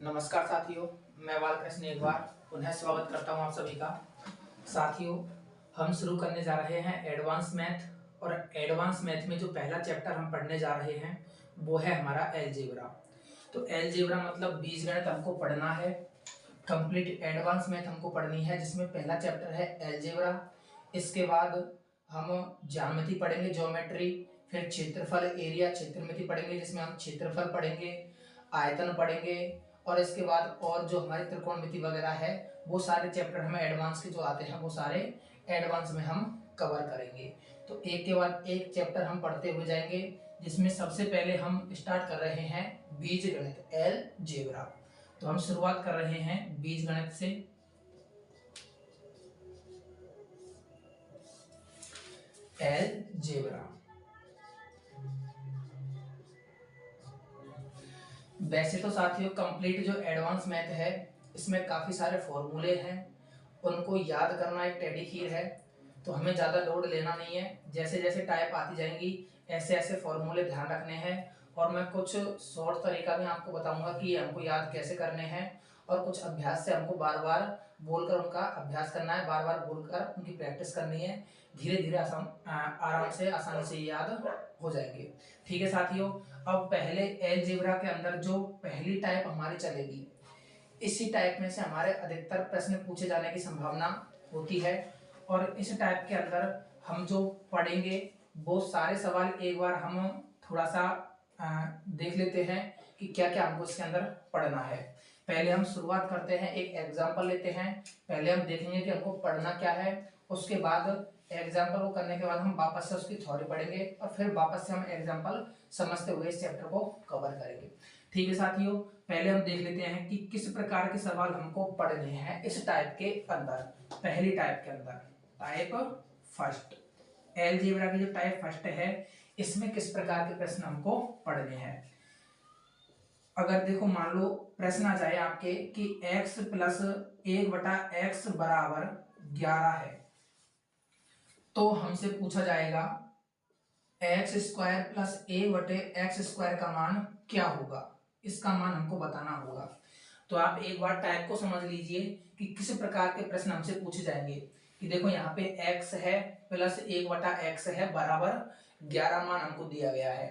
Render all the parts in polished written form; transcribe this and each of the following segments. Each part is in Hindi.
नमस्कार साथियों, मैं बालकृष्ण एक बार पुनः स्वागत करता हूं आप सभी का। साथियों, हम शुरू करने जा रहे हैं एडवांस मैथ और एडवांस मैथ में जो पहला चैप्टर हम पढ़ने जा रहे हैं वो है हमारा अलजेब्रा। तो अलजेब्रा मतलब बीजगणित हमको पढ़ना है। कंप्लीट एडवांस मैथ हमको पढ़नी है जिसमें पहला चैप्टर है अलजेब्रा। इसके बाद हम ज्यामिति पढ़ेंगे, ज्योमेट्री, फिर क्षेत्रफल एरिया क्षेत्रमिति पढ़ेंगे जिसमें हम क्षेत्रफल पढ़ेंगे, आयतन पढ़ेंगे और इसके बाद और जो हमारी त्रिकोणमिति वगैरह है वो सारे चैप्टर हमें एडवांस के जो आते हैं वो सारे एडवांस में हम कवर करेंगे। तो एक के बाद एक चैप्टर हम पढ़ते हुए जाएंगे जिसमें सबसे पहले हम स्टार्ट कर रहे हैं बीजगणित अलजेब्रा। तो हम शुरुआत कर रहे हैं बीजगणित से। अलजेब्रा वैसे तो साथियों कंप्लीट जो एडवांस मैथ है इसमें काफी सारे फॉर्मूले हैं, उनको याद करना एक टेढ़ी खीर है। तो हमें ज्यादा लोड लेना नहीं है, जैसे जैसे टाइप आती जाएंगी ऐसे ऐसे फॉर्मूले ध्यान रखने हैं और मैं कुछ शॉर्ट तरीका भी आपको बताऊंगा कि हमको याद कैसे करने हैं और कुछ अभ्यास से हमको बार बार बोलकर उनका अभ्यास करना है, बार बार बोलकर उनकी प्रैक्टिस करनी है। धीरे धीरे आराम से आसानी से याद हो जाएंगे। ठीक है साथियों, अब पहले अलजेब्रा के अंदर जो पहली टाइप हमारी चलेगी, इसी टाइप में से हमारे अधिकतर प्रश्न पूछे जाने की संभावना होती है और इस टाइप के अंदर हम जो पढ़ेंगे वो सारे सवाल एक बार हम थोड़ा सा देख लेते हैं कि क्या क्या हमको इसके अंदर पढ़ना है। पहले हम शुरुआत करते हैं, एक एग्जाम्पल लेते हैं। पहले हम देखेंगे कि हमको पढ़ना क्या है, उसके बाद एग्जाम्पल को करने के बाद हम वापस से उसकी थ्योरी पढ़ेंगे और फिर वापस से हम एग्जाम्पल समझते हुए इस चैप्टर को कवर करेंगे। ठीक है साथियों, पहले हम देख लेते हैं कि किस प्रकार के सवाल हमको पढ़ने हैं इस टाइप के अंदर। पहली टाइप के अंदर टाइप फर्स्ट, अलजेब्रा की जो टाइप फर्स्ट है इसमें किस प्रकार के प्रश्न हमको पढ़ने हैं। अगर देखो मान लो प्रश्न आ जाए आपके कि x प्लस 1/x बराबर 11 है, तो हमसे पूछा जाएगा एक्स स्क्वायर प्लस 1/x² का मान क्या होगा, इसका मान हमको बताना होगा। तो आप एक बार टाइप को समझ लीजिए कि किस प्रकार के प्रश्न हमसे पूछे जाएंगे। कि देखो यहाँ पे x है प्लस 1/x है बराबर 11 मान हमको दिया गया है।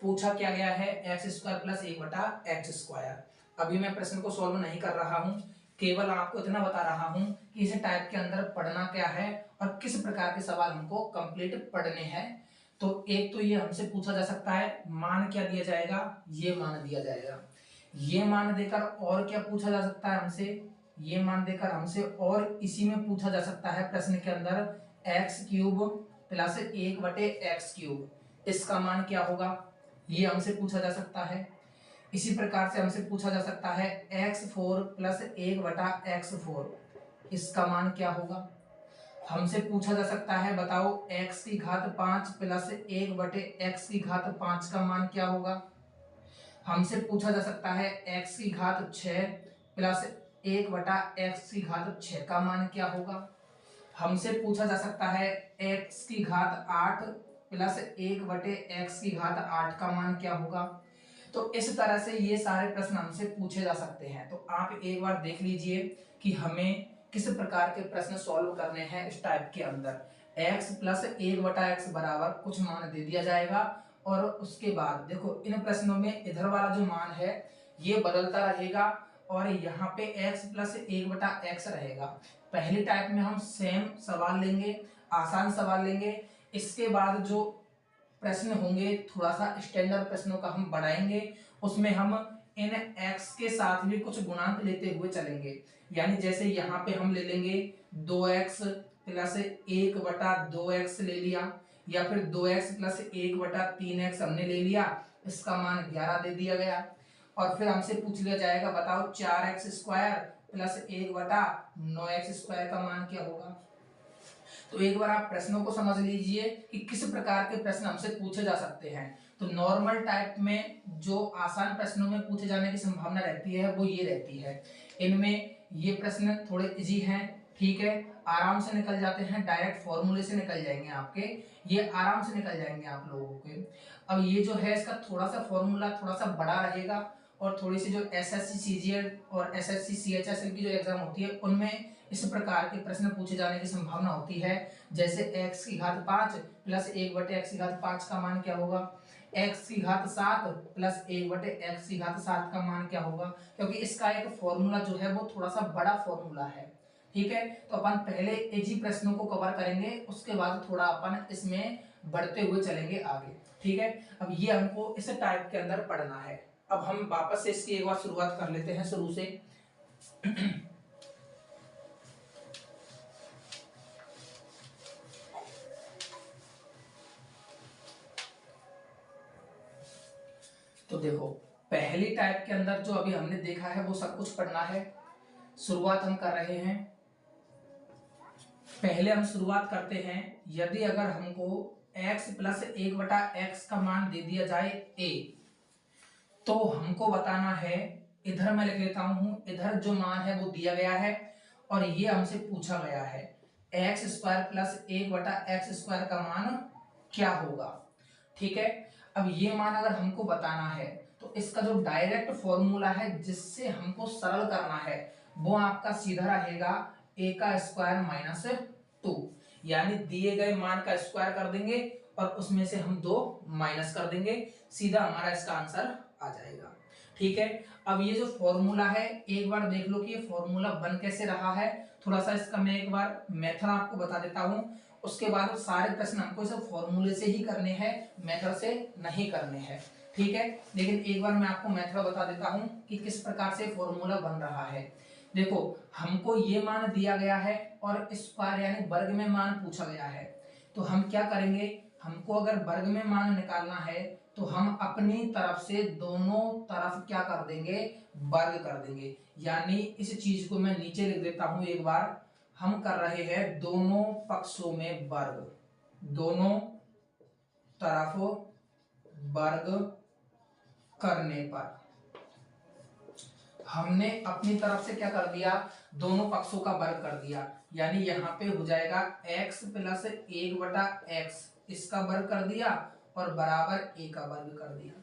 पूछा क्या गया है x² प्लस 1/x²। अभी मैं प्रश्न को सॉल्व नहीं कर रहा हूं, केवल आपको इतना बता रहा हूं कि इस टाइप के अंदर पढ़ना क्या है और किस प्रकार के सवाल हमको कंप्लीट पढ़ने हैं। तो एक तो ये हमसे पूछा जा सकता है मान क्या दिया जाएगा, ये मान दिया जाएगा। ये मान देकर और क्या पूछा जा सकता है हमसे, ये मान देकर हमसे और इसी में पूछा जा सकता है प्रश्न के अंदर x³ प्लस 1/x³, इसका मान क्या होगा, ये हमसे पूछा जा सकता है। इसी प्रकार से हमसे पूछा जा सकता है x4 प्लस 1/x4, इसका मान क्या होगा। हमसे पूछा जा सकता है बताओ x की घात 5 प्लस 1/x5 का मान क्या होगा। हमसे पूछा जा सकता है x की घात 6 प्लस 1/x6 का मान क्या होगा। हमसे पूछा जा सकता है x की घात 8 प्लस 1/x8 का मान क्या होगा। तो इस तरह से ये सारे प्रश्न हमसे पूछे जा सकते हैं। तो आप एक बार देख लीजिए कि हमें किस प्रकार के प्रश्न सॉल्व करने हैं इस टाइप के अंदर। x प्लस 1/x बराबर कुछ मान दे दिया जाएगा और उसके बाद देखो इन प्रश्नों में इधर वाला जो मान है ये बदलता रहेगा और यहाँ पे x प्लस 1/x रहेगा। पहली टाइप में हम सेम सवाल लेंगे, आसान सवाल लेंगे। इसके बाद जो प्रश्न होंगे थोड़ा सा स्टैंडर्ड प्रश्नों का हम बढ़ाएंगे, उसमें हम इन x के साथ भी कुछ गुणांक लेते हुए चलेंगे। यानी जैसे यहाँ पे हम ले लेंगे 2x प्लस 1/2x ले लिया, या फिर 2x प्लस 1/3x हमने ले लिया, इसका मान 11 दे दिया गया। और फिर हमसे पूछ लिया जाएगा बताओ 4x² प्लस 1/9x² का मान क्या होगा। तो एक बार आप प्रश्नों को समझ लीजिए कि किस प्रकार के प्रश्न हमसे पूछे जा सकते हैं। तो नॉर्मल टाइप में जो आसान प्रश्नों में पूछे जाने की संभावना रहती है वो ये रहती है। इनमें ये प्रश्न थोड़े इजी हैं, ठीक है, आराम से निकल जाते हैं, डायरेक्ट फॉर्मूले से निकल जाएंगे आपके, ये आराम से निकल जाएंगे आप लोगों के। अब ये जो है इसका थोड़ा सा फॉर्मूला थोड़ा सा बड़ा रहेगा और थोड़ी सी जो एसएससी सीजीएल और एसएससी सीएचएसएल की जो एग्जाम होती है उनमें इस प्रकार के प्रश्न पूछे जाने की संभावना होती है। जैसे x की घात 5 प्लस 1/x की घात 5 का मान क्या होगा, x की घात 7 प्लस 1/x की घात 7 का मान क्या होगा, क्योंकि इसका एक फॉर्मूला जो है वो थोड़ा सा बड़ा फॉर्मूला है। ठीक है, तो अपन पहले इजी प्रश्नों को कवर करेंगे, उसके बाद थोड़ा अपन इसमें बढ़ते हुए चलेंगे आगे। ठीक है, अब ये हमको इस टाइप के अंदर पढ़ना है। अब हम वापस से इसकी एक बार शुरुआत कर लेते हैं शुरू से। तो देखो, पहली टाइप के अंदर जो अभी हमने देखा है वो सब कुछ पढ़ना है। शुरुआत हम कर रहे हैं। पहले हम शुरुआत करते हैं, यदि अगर हमको x प्लस 1/x का मान दे दिया जाए a, तो हमको बताना है, इधर मैं लिख लेता हूं, इधर जो मान है वो दिया गया है और ये हमसे पूछा गया है x² प्लस 1/x² का मान क्या होगा। ठीक है, अब ये मान अगर हमको बताना है तो इसका जो डायरेक्ट फॉर्मूला है जिससे हमको सरल करना है वो आपका सीधा रहेगा a² - 2, यानी दिए गए मान का स्क्वायर कर देंगे और उसमें से हम 2 माइनस कर देंगे, सीधा हमारा इसका आंसर आ जाएगा। ठीक है, अब ये जो फॉर्मूला है एक बार देख लो कि ये फॉर्मूला बन कैसे रहा है। थोड़ा सा इसका मैं एक बार मेथड आपको बता देता हूं, उसके बाद सारे प्रश्न हमको इसे फॉर्मूले से ही करने हैं, मेथड से नहीं करने हैं। ठीक है, लेकिन एक बार मैं आपको मेथड बता देता हूं कि किस प्रकार से फॉर्मूला बन रहा है। देखो, हमको ये मान दिया गया है और स्क्वायर यानी वर्ग में मान पूछा गया है, तो हम क्या करेंगे, हमको अगर वर्ग में मान निकालना है तो हम अपनी तरफ से दोनों तरफ क्या कर देंगे, वर्ग कर देंगे। यानी इस चीज को मैं नीचे लिख देता हूं एक बार, हम कर रहे हैं दोनों पक्षों में वर्ग, दोनों तरफ वर्ग करने पर हमने अपनी तरफ से क्या कर दिया, दोनों पक्षों का वर्ग कर दिया। यानी यहाँ पे हो जाएगा x प्लस 1/x, इसका वर्ग कर दिया और बराबर a का वर्ग कर दिया।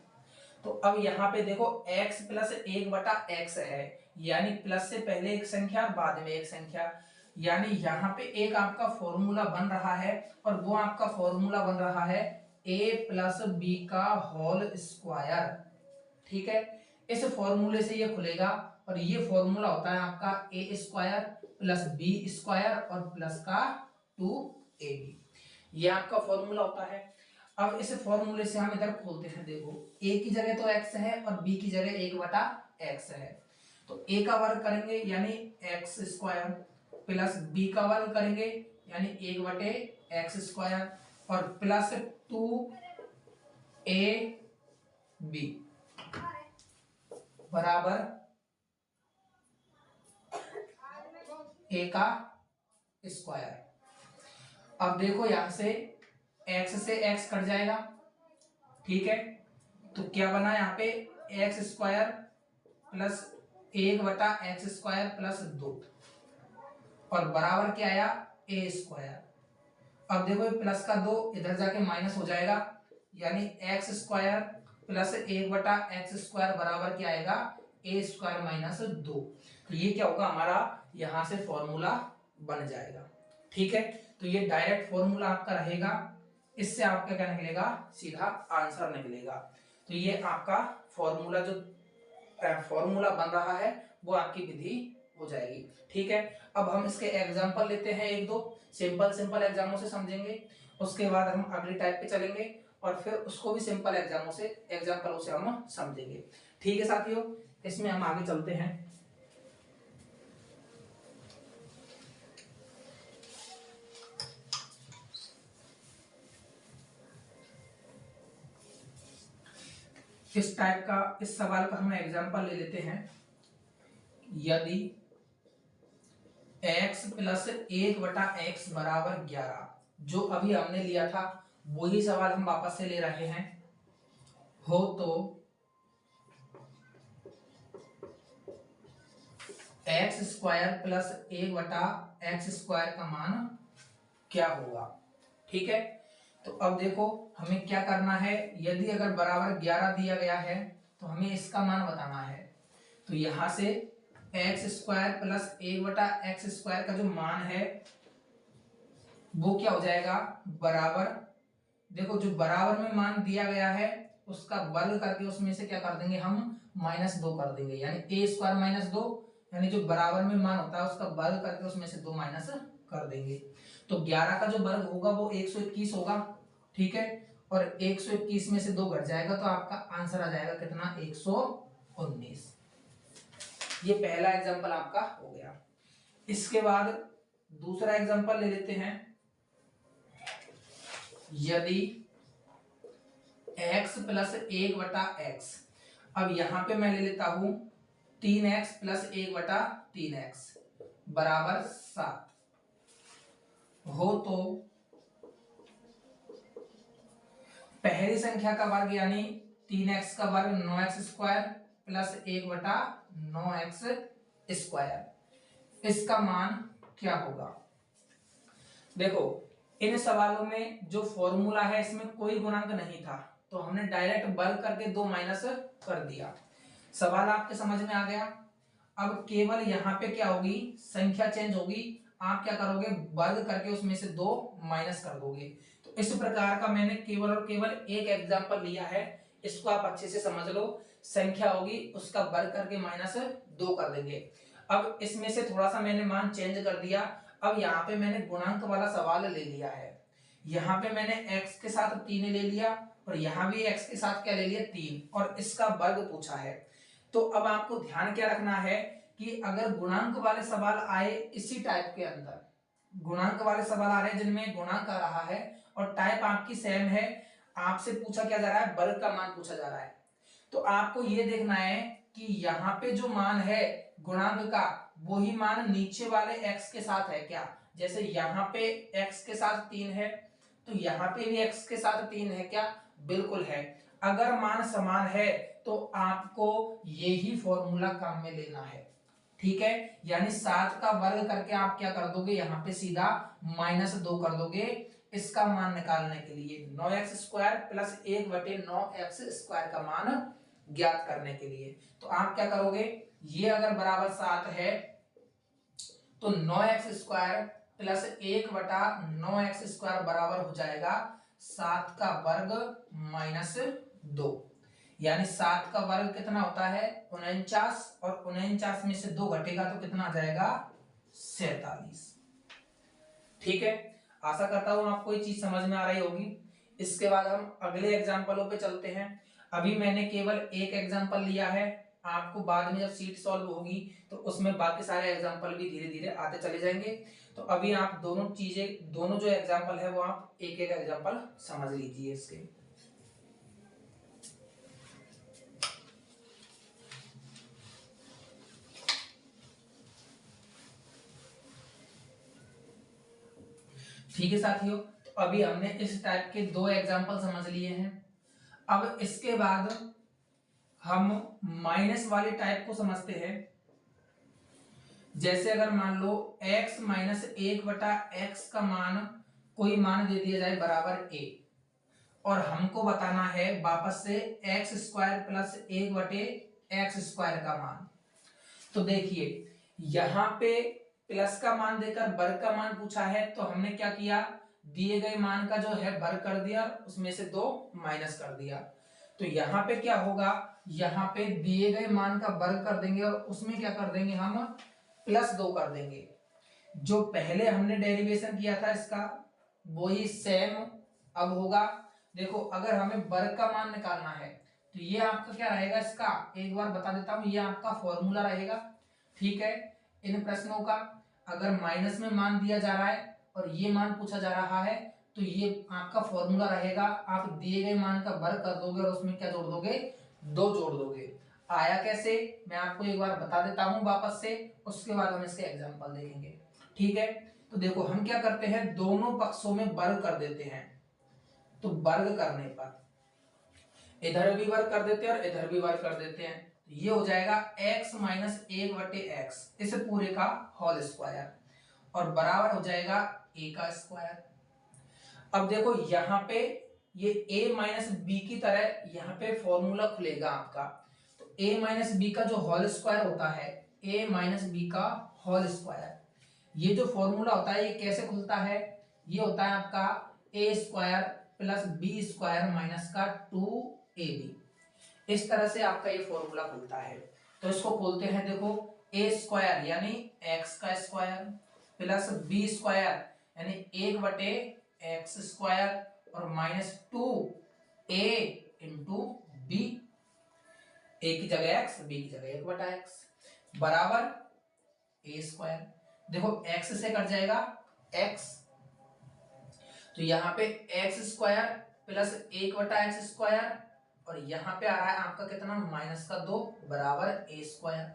तो अब यहाँ पे देखो x प्लस 1/x है, यानी प्लस से पहले एक संख्या बाद में एक संख्या, यानी यहाँ पे एक आपका फॉर्मूला बन रहा है और वो आपका फॉर्मूला बन रहा है a प्लस b का होल स्क्वायर। ठीक है, इस फॉर्मूले से ये खुलेगा और ये फॉर्मूला होता है आपका a² प्लस b² और प्लस का 2ab, ये आपका फॉर्मूला होता है। अब इस फॉर्मूले से हम इधर खोलते हैं, देखो a की जगह तो x है और b की जगह 1/x है, तो a का वर्ग करेंगे यानी x² प्लस b का वर्ग करेंगे यानी 1/x² और प्लस 2ab बराबर a का स्क्वायर। अब देखो यहां से x से x कट जाएगा। ठीक है, तो क्या बना यहाँ पे x² प्लस 1/x² प्लस 2 और बराबर क्या आया a²। अब देखो प्लस का 2 इधर जाके माइनस हो जाएगा, यानी x² प्लस 1/x² बराबर क्या आएगा a² - 2। तो ये क्या होगा हमारा, यहां से फॉर्मूला बन जाएगा। ठीक है, तो ये डायरेक्ट फॉर्मूला आपका रहेगा, इससे आपका क्या निकलेगा, सीधा आंसर निकलेगा। तो ये आपका फॉर्मूला जो फॉर्मूला बन रहा है वो आपकी विधि हो जाएगी। ठीक है, अब हम इसके एग्जांपल लेते हैं, एक दो सिंपल एग्जामों से समझेंगे, उसके बाद हम अगली टाइप पे चलेंगे और फिर उसको भी सिंपल एग्जांपलों से हम समझेंगे। ठीक है साथियों, इसमें हम आगे चलते हैं। इस टाइप का, इस सवाल का हम एग्जांपल ले लेते हैं। यदि x प्लस 1/x बराबर 11, जो अभी हमने लिया था वही सवाल हम वापस से ले रहे हैं, हो तो x² प्लस 1/x² का मान क्या होगा। ठीक है, तो अब देखो हमें क्या करना है, यदि अगर बराबर 11 दिया गया है तो हमें इसका मान बताना है। तो यहां से एक्स स्क्वायर प्लस 1/x² का जो मान है वो क्या हो जाएगा, बराबर, देखो जो बराबर में मान दिया गया है उसका वर्ग करके उसमें से क्या कर देंगे हम, -2 कर देंगे, यानी a² - 2, यानी जो बराबर में मान होता है उसका वर्ग करके उसमें से 2 माइनस कर देंगे। तो 11 का जो वर्ग होगा वो 121 होगा, ठीक है, और 121 में से 2 घट जाएगा तो आपका आंसर आ जाएगा कितना, 119। ये पहला एग्जांपल आपका हो गया। इसके बाद दूसरा एग्जांपल ले लेते हैं। यदि x प्लस 1/x, अब यहां पे मैं ले लेता हूं 3x प्लस 1/3x बराबर 7 हो, तो पहली संख्या का वर्ग यानी 3x का वर्ग 9x² प्लस 1/9x², इसका मान क्या होगा। देखो इन सवालों में जो फॉर्मूला है इसमें कोई गुणांक नहीं था, तो हमने डायरेक्ट वर्ग करके 2 माइनस कर दिया। सवाल आपके समझ में आ गया। अब केवल यहाँ पे क्या होगी, संख्या चेंज होगी, आप क्या करोगे, वर्ग करके उसमें से 2 माइनस कर दोगे। तो इस प्रकार का मैंने केवल और केवल एक एग्जांपल लिया है, इसको आप अच्छे से समझ लो। संख्या होगी उसका वर्ग करके -2 कर देंगे। अब इसमें से थोड़ा सा मैंने मान चेंज कर दिया। अब यहाँ पे मैंने गुणांक वाला सवाल ले लिया है, यहाँ पे मैंने x के साथ 3 ले लिया और यहाँ भी x के साथ क्या ले लिया, 3, और इसका वर्ग पूछा है। तो अब आपको ध्यान क्या रखना है कि अगर गुणांक वाले सवाल आए इसी टाइप के अंदर, गुणांक वाले सवाल आ रहे हैं जिनमें गुणांक आ रहा है और टाइप आपकी सेम है, आपसे पूछा क्या जा रहा है, वर्ग का मान पूछा जा रहा है, तो आपको यह देखना है कि यहाँ पे जो मान है गुणांक का वही मान नीचे वाले x के साथ है क्या। जैसे यहाँ पे x के साथ 3 है तो यहाँ पे भी x के साथ 3 है क्या, बिल्कुल है। अगर मान समान है तो आपको यही फॉर्मूला काम में लेना है, ठीक है। यानी 7 का वर्ग करके आप क्या कर दोगे, यहाँ पे सीधा -2 कर दोगे इसका मान निकालने के लिए, 9x² प्लस 1/9x² का मान ज्ञात करने के लिए। तो आप क्या करोगे, ये अगर बराबर 7 है तो 9x² प्लस 1/9x² बराबर हो जाएगा 7 का वर्ग -2, यानी 7 का वर्ग कितना होता है, 49, और 49 में से 2 घटेगा तो कितना आ जाएगा, 47। ठीक है, आशा करता हूं आपको ये चीज समझ में आ रही होगी। इसके बाद हम अगले एग्जाम्पलों पे चलते हैं। अभी मैंने केवल एक एग्जाम्पल लिया है, आपको बाद में जब शीट सॉल्व होगी तो उसमें बाकी सारे एग्जाम्पल भी धीरे धीरे आते चले जाएंगे। तो अभी आप दोनों जो एग्जाम्पल है वो आप एक एक एग्जाम्पल समझ लीजिए इसके। ठीक है साथियों, तो अभी हमने इस टाइप के 2 एग्जाम्पल समझ लिए हैं। अब इसके बाद हम माइनस वाले टाइप को समझते हैं। जैसे अगर मान लो x - 1/x का मान कोई मान दे दिया जाए बराबर a, और हमको बताना है वापस से x² प्लस 1/x² का मान। तो देखिए यहां पे प्लस का मान देकर वर्ग का मान पूछा है, तो हमने क्या किया, दिए गए मान का जो है वर्ग कर दिया, उसमें से 2 माइनस कर दिया। तो यहाँ पे क्या होगा, यहाँ पे दिए गए मान का वर्ग कर देंगे और उसमें क्या कर देंगे, हम +2 कर देंगे। जो पहले हमने डेरिवेशन किया था इसका वही सेम अब होगा। देखो अगर हमें वर्ग का मान निकालना है तो ये आपका क्या रहेगा, इसका एक बार बता देता हूं, ये आपका फॉर्मूला रहेगा, ठीक है। इन प्रश्नों का अगर माइनस में मान दिया जा रहा है और ये मान पूछा जा रहा है तो ये आपका फॉर्मूला रहेगा, आप दिए गए मान का वर्ग कर दोगे और उसमें क्या जोड़ दोगे, 2 जोड़ दोगे। आया कैसे, मैं आपको एक बार बता देता हूं वापस से, उसके बाद हम इसके एग्जांपल देखेंगे, ठीक है। तो देखो हम क्या करते हैं, दोनों पक्षों में वर्ग कर देते हैं। तो वर्ग करने पर इधर भी वर्ग कर देते हैं और इधर भी वर्ग कर देते हैं, ये हो जाएगा x - 1/x, इस पूरे का होल स्क्वायर, और बराबर हो जाएगा a का स्क्वायर। अब देखो यहाँ पे ये a - b की तरह यहाँ पे फॉर्मूला खुलेगा आपका, a माइनस बी का जो होल स्क्वायर होता है, a माइनस बी का होल स्क्वायर, ये जो फॉर्मूला होता है ये कैसे खुलता है, ये होता है आपका a square plus B square minus का 2ab। इस तरह से आपका ये फॉर्मूला खुलता है। तो इसको खोलते हैं, देखो a स्क्वायर यानी x का स्क्वायर प्लस बी स्क्वायर यानी 1/x स्क्वायर और minus 2a into B, a की जगह x, b की जगह 1/x बराबर a स्क्वायर। देखो x से कट जाएगा x, तो यहाँ पे x square plus 1/x square और यहाँ पे आ रहा है आपका कितना, माइनस का 2 बराबर a स्क्वायर।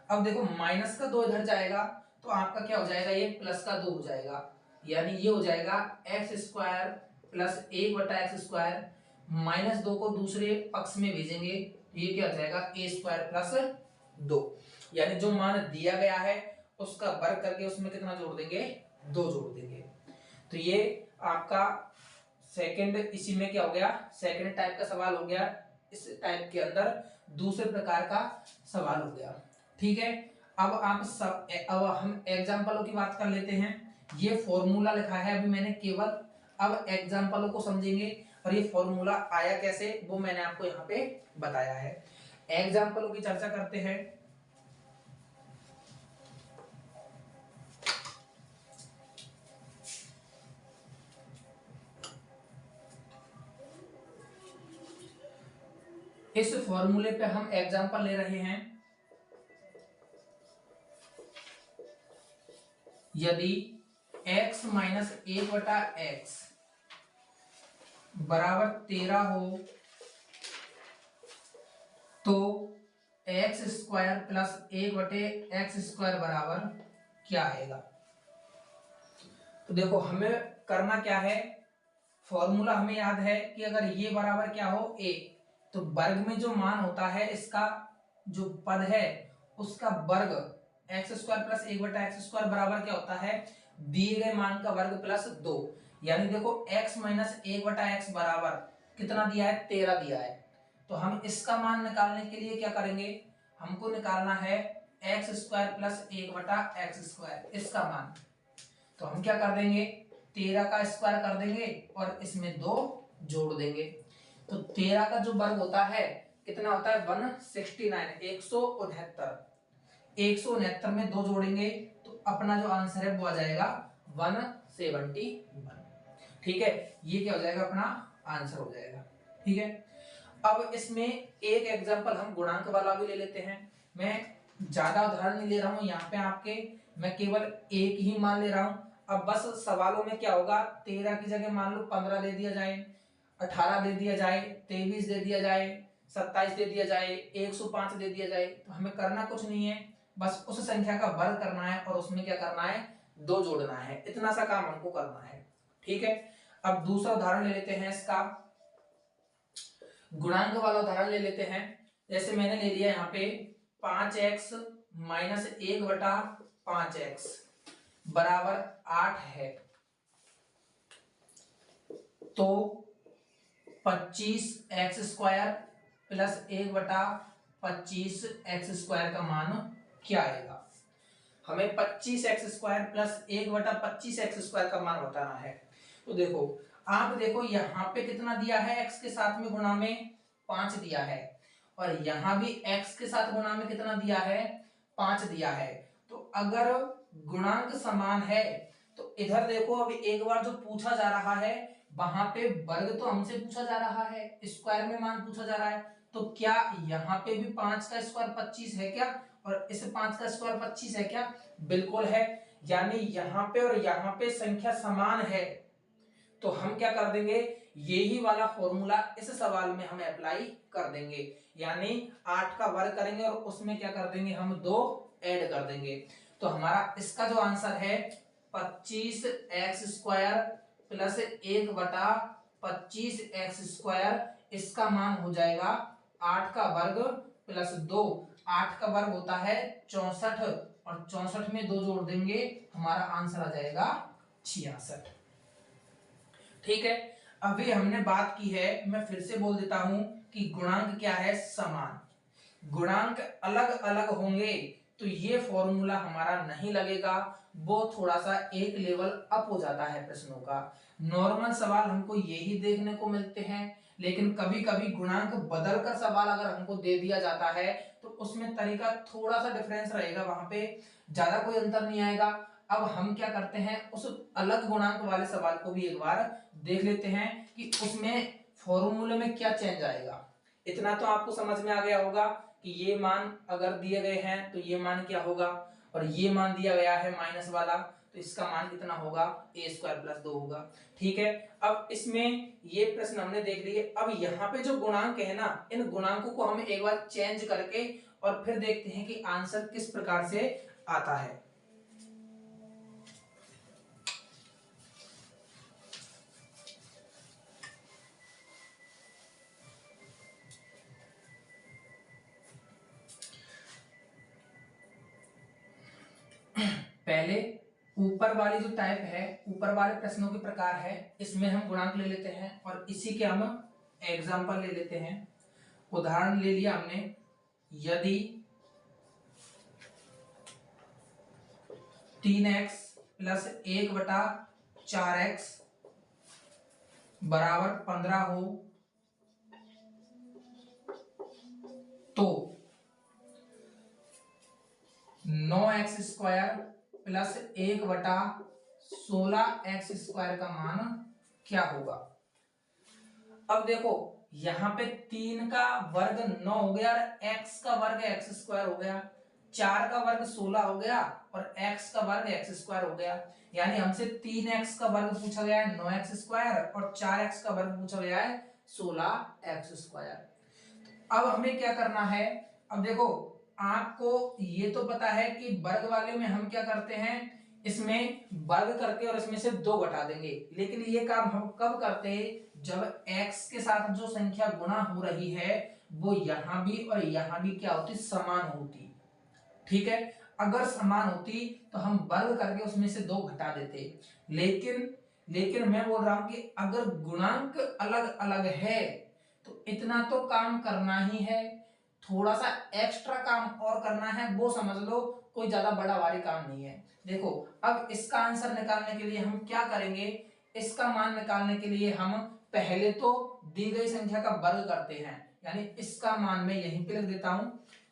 अब देखो माइनस का 2 इधर जाएगा तो आपका क्या हो जाएगा, ये प्लस का 2 हो जाएगा, यानी ये हो जाएगा x square plus 1/x square, minus 2 को दूसरे पक्ष में भेजेंगे तो ये क्या हो जाएगा, a स्क्वायर प्लस 2, यानी जो मान दिया गया है उसका वर्ग करके उसमें कितना जोड़ देंगे, 2 जोड़ देंगे। तो ये आपका सेकंड, इसी में क्या हो गया, सेकंड टाइप का सवाल हो गया, इस टाइप के अंदर दूसरे प्रकार का सवाल हो गया। ठीक है, अब हम एग्जाम्पलों की बात कर लेते हैं। ये फॉर्मूला लिखा है अभी मैंने केवल, अब एग्जाम्पलों को समझेंगे और ये फॉर्मूला आया कैसे वो मैंने आपको यहाँ पे बताया है। एग्जाम्पलों की चर्चा करते हैं। इस फॉर्मूले पे हम एग्जाम्पल ले रहे हैं, यदि x माइनस 1/x बराबर 13 हो तो x square plus 1/x square बराबर क्या आएगा। तो देखो हमें करना क्या है, फॉर्मूला हमें याद है कि अगर ये बराबर क्या हो a, तो वर्ग में जो मान होता है इसका जो पद है उसका वर्ग x square plus 1/x square बराबर क्या होता है, दिए गए मान का वर्ग प्लस 2, यानी देखो x माइनस 1/x बराबर कितना दिया है, 13 दिया है। तो हम इसका मान निकालने के लिए क्या करेंगे, हमको निकालना है x square plus 1/x square, इसका मान। तो हम क्या कर देंगे, 13 का स्क्वायर कर देंगे और इसमें 2 जोड़ देंगे। तो 13 का जो वर्ग होता है कितना होता है, 169, 169 में 2 जोड़ेंगे तो अपना जो आंसर है वो आ जाएगा 171। ठीक है, ये क्या हो जाएगा, अपना आंसर हो जाएगा। ठीक है, अब इसमें एक एग्जांपल हम गुणांक वाला भी ले लेते हैं। मैं ज्यादा उदाहरण नहीं ले रहा हूं यहाँ पे आपके, मैं केवल एक ही मान ले रहा हूं। अब बस सवालों में क्या होगा, 13 की जगह मान लो 15 दे दिया जाए, 18 दे दिया जाए, 23 दे दिया जाए, 27 दे दिया जाए, 105 दे दिया जाए, तो हमें करना कुछ नहीं है, बस उस संख्या का वर्ग करना है और उसमें क्या करना है, 2 जोड़ना है, इतना सा काम हमको करना है। ठीक है, अब दूसरा उदाहरण ले लेते हैं, इसका गुणांक वाला उदाहरण ले लेते हैं। जैसे मैंने ले लिया यहाँ पे 5x माइनस 1/5x बराबर 8 है, तो 25x square plus 1/25x square का मान क्या आएगा। हमें 25x square plus 1/25x square का मान बताना है। तो देखो आप देखो यहाँ पे कितना दिया है, x के साथ में गुणा में 5 दिया है और यहाँ भी x के साथ गुणा में कितना दिया है, 5 दिया है। तो अगर गुणांक समान है तो इधर देखो अभी एक बार जो पूछा जा रहा है वहां पे वर्ग तो हमसे पूछा जा रहा है, स्क्वायर में मान पूछा जा रहा है, तो क्या यहाँ पे भी 5 का स्क्वायर 25 है क्या, और इस 5 का स्क्वायर 25 है क्या, बिल्कुल है। यानी यहाँ पे और यहाँ पे संख्या समान है, तो हम क्या कर देंगे, यही वाला फॉर्मूला इस सवाल में हम अप्लाई कर देंगे, यानी 8 का वर्ग करेंगे और उसमें क्या कर देंगे, हम 2 ऐड कर देंगे। तो हमारा इसका जो आंसर है 25x square plus 1/25x square, इसका मान हो जाएगा 8 का वर्ग प्लस 2, 8 का वर्ग होता है 64 और 64 में 2 जोड़ देंगे, हमारा आंसर आ जाएगा 66। ठीक है, अभी हमने बात की है, मैं फिर से बोल देता हूं कि गुणांक क्या है, समान। गुणांक अलग अलग होंगे तो ये फॉर्मूला हमारा नहीं लगेगा, वो थोड़ा सा एक लेवल अप हो जाता है प्रश्नों का। नॉर्मल सवाल हमको यही देखने को मिलते हैं, लेकिन कभी कभी गुणांक बदल कर सवाल अगर हमको दे दिया जाता है तो उसमें तरीका थोड़ा सा डिफरेंस रहेगा, वहां पे ज्यादा कोई अंतर नहीं आएगा। अब हम क्या करते हैं, उस अलग गुणांक वाले सवाल को भी एक बार देख लेते हैं कि उसमें फॉर्मूले में क्या चेंज आएगा। इतना तो आपको समझ में आ गया होगा कि ये मान अगर दिए गए हैं तो ये मान क्या होगा, और ये मान दिया गया है माइनस वाला तो इसका मान कितना होगा, ए स्क्वायर प्लस 2 होगा। ठीक है, अब इसमें ये प्रश्न हमने देख लिए। अब यहाँ पे जो गुणांक है ना, इन गुणांकों को हम एक बार चेंज करके और फिर देखते हैं कि आंसर किस प्रकार से आता है। पहले ऊपर वाली जो टाइप है, ऊपर वाले प्रश्नों के प्रकार है, इसमें हम गुणांक ले लेते हैं और इसी के हम एग्जाम्पल ले लेते हैं। उदाहरण ले लिया हमने, यदि 3x प्लस 1/4x बराबर 15 हो तो 9x स्क्वायर प्लस 1/16x² का मान क्या होगा। अब देखो यहां पे 3 का वर्ग 9 हो गया और x का वर्ग x² हो गया, 4 का वर्ग 16 हो गया और x का वर्ग x² हो गया। यानी हमसे 3x का वर्ग पूछा गया है 9x² और 4x का वर्ग पूछा गया है 16x²। अब हमें क्या करना है, अब देखो आपको ये तो पता है कि वर्ग वाले में हम क्या करते हैं, इसमें वर्ग करके और इसमें से 2 घटा देंगे, लेकिन ये काम हम कब करते हैं, जब x के साथ जो संख्या गुणा हो रही है वो यहां भी और यहां भी क्या होती, समान होती। ठीक है, अगर समान होती तो हम वर्ग करके उसमें से 2 घटा देते, लेकिन मैं बोल रहा हूं कि अगर गुणांक अलग अलग है तो इतना तो काम करना ही है, थोड़ा सा एक्स्ट्रा काम और करना है, वो समझ लो कोई ज्यादा बड़ा भारी काम नहीं है। देखो अब इसका आंसर निकालने के लिए हम क्या करेंगे, इसका मान निकालने के लिए हम पहले तो दी गई संख्या का वर्ग करते हैं, यानी इसका मान मैं यहीं पे लिख देता हूं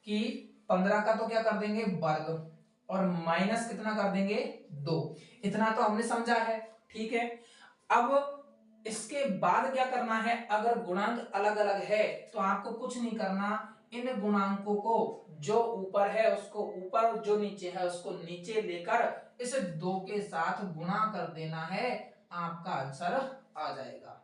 कि 15 का तो क्या कर देंगे वर्ग और माइनस कितना कर देंगे 2। इतना तो हमने समझा है। ठीक है, अब इसके बाद क्या करना है, अगर गुणांक अलग अलग है तो आपको कुछ नहीं करना, इन गुणांकों को जो ऊपर है उसको ऊपर, जो नीचे है उसको नीचे लेकर इस 2 के साथ गुणा कर देना है, आपका आंसर आ जाएगा।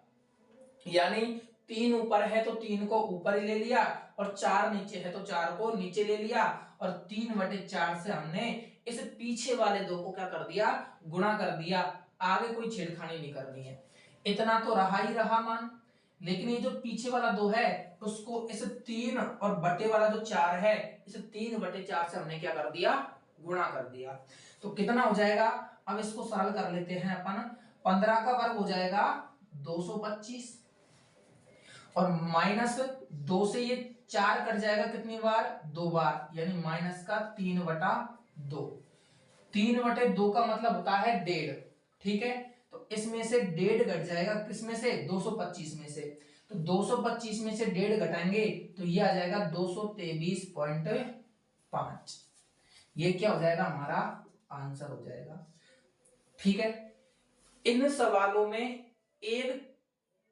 यानी 3 ऊपर है तो 3 को ऊपर ही ले लिया और 4 नीचे है तो 4 को नीचे ले लिया और 3/4 से हमने इस पीछे वाले 2 को क्या कर दिया, गुणा कर दिया। आगे कोई छेड़खानी नहीं करनी है। इतना तो रहा ही रहा मान, लेकिन ये जो पीछे वाला 2 है उसको इस 3 और बटे वाला जो 4 है, इस 3/4 से हमने क्या कर दिया, गुणा कर दिया। तो कितना हो जाएगा, अब इसको सरल कर लेते हैं अपन। 15 का वर्ग हो जाएगा 225 और माइनस 2 से ये 4 कट जाएगा कितनी बार, 2 बार, यानी माइनस का 3/2। 3/2 का मतलब होता है 1.5। ठीक है, तो इसमें से 1.5 घट जाएगा, किसमें से, 225 में से। तो 225 में से 1.5 घटाएंगे तो ये आ जाएगा 223.5। ये क्या हो जाएगा, हमारा आंसर हो जाएगा। ठीक है, इन सवालों में एक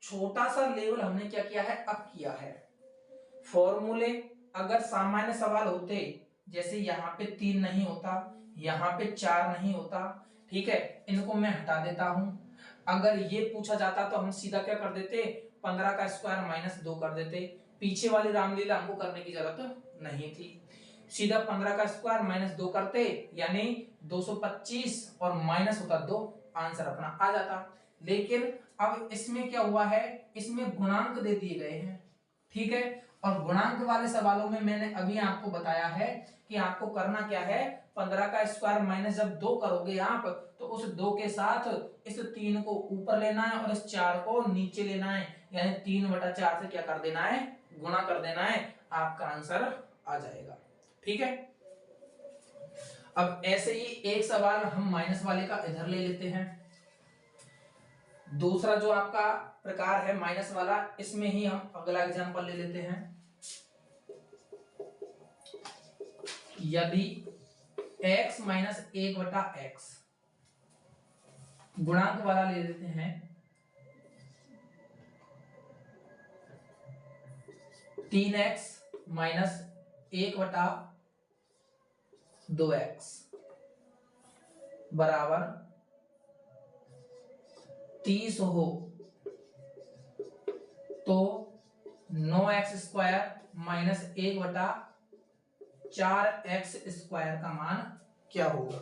छोटा सा लेवल हमने क्या किया है, अप किया है। फॉर्मूले अगर सामान्य सवाल होते, जैसे यहाँ पे 3 नहीं होता, यहाँ पे 4 नहीं होता, ठीक है, इनको मैं हटा देता हूं। अगर ये पूछा जाता तो हम सीधा क्या कर देते, 15 का स्क्वायर माइनस 2 कर देते। पीछे वाली रामलीला हमको करने की जरूरत नहीं थी, सीधा 15 का स्क्वायर माइनस 2 करते, यानी 225 और माइनस होता 2, आंसर अपना आ जाता। लेकिन अब इसमें क्या हुआ है, इसमें गुणांक दे दिए गए हैं। ठीक है, और गुणांक वाले सवालों में मैंने अभी आपको बताया है कि आपको करना क्या है, 15 का स्क्वायर माइनस जब 2 करोगे आप तो उस 2 के साथ इस 3 को ऊपर लेना है और इस 4 को नीचे लेना है, यानी 3/4 से क्या कर देना है, गुणा कर देना है, आपका आंसर आ जाएगा। ठीक है, अब ऐसे ही एक सवाल हम माइनस वाले का इधर ले लेते हैं। दूसरा जो आपका प्रकार है माइनस वाला, इसमें ही हम अगला एग्जांपल ले लेते हैं। यदि x माइनस 1/x गुणांक वाला ले लेते हैं, 3x माइनस 1/2x बराबर 30 हो, तो 9x² माइनस 1/4x² का मान क्या होगा।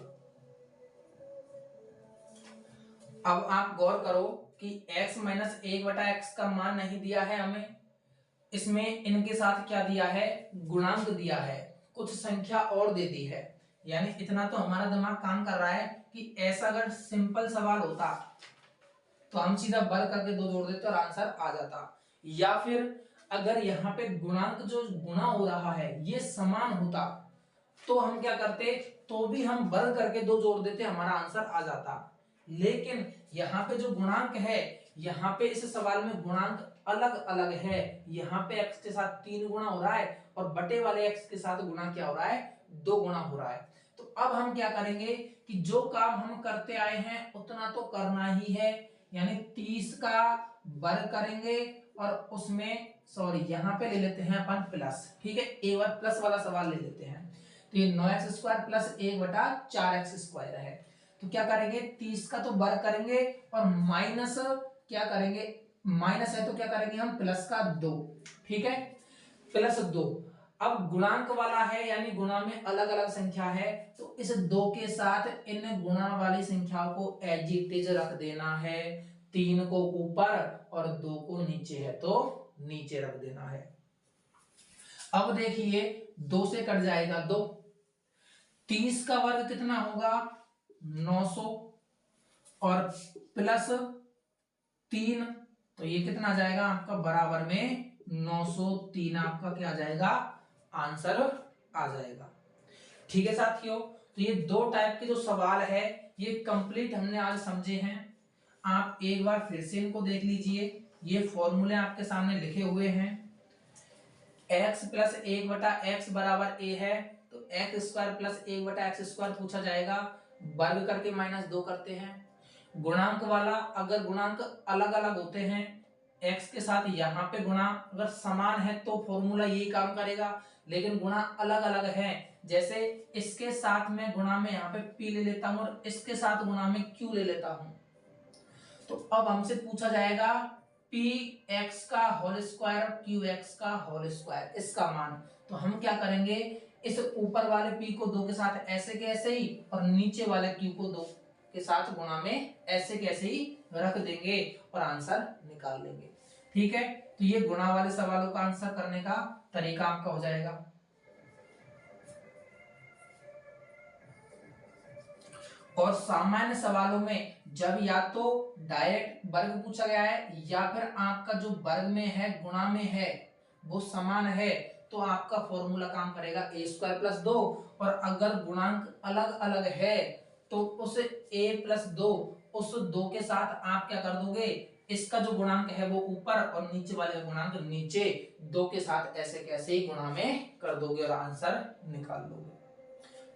अब आप गौर करो कि x माइनस 1/x का मान नहीं दिया है हमें, इसमें इनके साथ क्या दिया है, गुणांक दिया है, कुछ संख्या और दे दी है। यानी इतना तो हमारा दिमाग काम कर रहा है कि ऐसा अगर सिंपल सवाल होता तो हम सीधा वर्ग करके 2 जोड़ देते और आंसर आ जाता, या फिर अगर यहाँ पे गुणांक जो गुणा हो रहा है ये समान होता तो हम क्या करते, तो भी हम वर्ग करके 2 जोड़ देते, हमारा आंसर आ जाता। लेकिन यहाँ पे जो गुणांक है, यहाँ पे इस सवाल में गुणांक अलग अलग है। यहाँ पे x के साथ 3 गुना हो रहा है और बटे वाले x के साथ गुणा क्या हो रहा है, 2 गुना हो रहा है। तो अब हम क्या करेंगे कि जो काम हम करते आए हैं उतना तो करना ही है, यानी 30 का वर्ग करेंगे और उसमें सॉरी यहाँ पे ले लेते हैं अपन प्लस। ठीक है, एक बार प्लस वाला सवाल ले लेते हैं। तो ये 9x² प्लस 1/4x² है। तो क्या करेंगे, 30 का तो वर्ग करेंगे और माइनस क्या करेंगे, माइनस है तो क्या करेंगे हम, प्लस का 2। ठीक है, प्लस 2। अब गुणांक वाला है यानी गुणा में अलग अलग संख्या है, तो इस 2 के साथ इन गुणा वाली संख्याओं को एज इट इज रख देना है। 3 को ऊपर और 2 को नीचे है तो नीचे रख देना है। अब देखिए 2 से कट जाएगा 2, 30 का वर्ग कितना होगा 900 और प्लस 3, तो ये कितना आ जाएगा आपका बराबर में 903 आपका क्या आ जाएगा, आंसर आ जाएगा। ठीक है साथियों, तो ये 2 टाइप के जो सवाल है ये कंप्लीट हमने आज समझे हैं। आप एक बार फिर से इनको देख लीजिए, ये फॉर्मूले आपके सामने लिखे हुए हैं। x प्लस 1/x बराबर a है, तो x² प्लस 1/x² पूछा जाएगा, वर्ग करके -2 करते हैं। गुणांक वाला, अगर गुणांक अलग अलग होते हैं, x के साथ यहाँ पे गुणा अगर समान है तो फॉर्मूला यही काम करेगा, लेकिन गुणा अलग अलग है, जैसे इसके साथ में गुणा में यहाँ पे p ले लेता हूं और इसके साथ गुणा में q ले लेता हूं, तो अब हमसे पूछा जाएगा px का होल स्क्वायर और qx का होल स्क्वायर, इसका मान। तो हम क्या करेंगे, इस ऊपर वाले p को 2 के साथ ऐसे के ऐसे ही और नीचे वाले q को 2 के साथ गुणा में ऐसे के ऐसे ही रख देंगे और आंसर निकाल लेंगे। ठीक है, तो ये गुणा वाले सवालों का आंसर करने का तरीका आपका हो जाएगा। और सामान्य सवालों में जब या तो डायरेक्ट वर्ग पूछा गया है या फिर आपका जो वर्ग में है गुणा में है वो समान है, तो आपका फॉर्मूला काम करेगा a² प्लस 2, और अगर गुणांक अलग अलग है तो उस a प्लस 2 उस 2 के साथ आप क्या कर दोगे, इसका जो गुणांक है वो ऊपर और नीचे वाले का गुणांक नीचे, 2 के साथ ऐसे कैसे ही गुणा में कर दोगे और आंसर निकाल लोगे।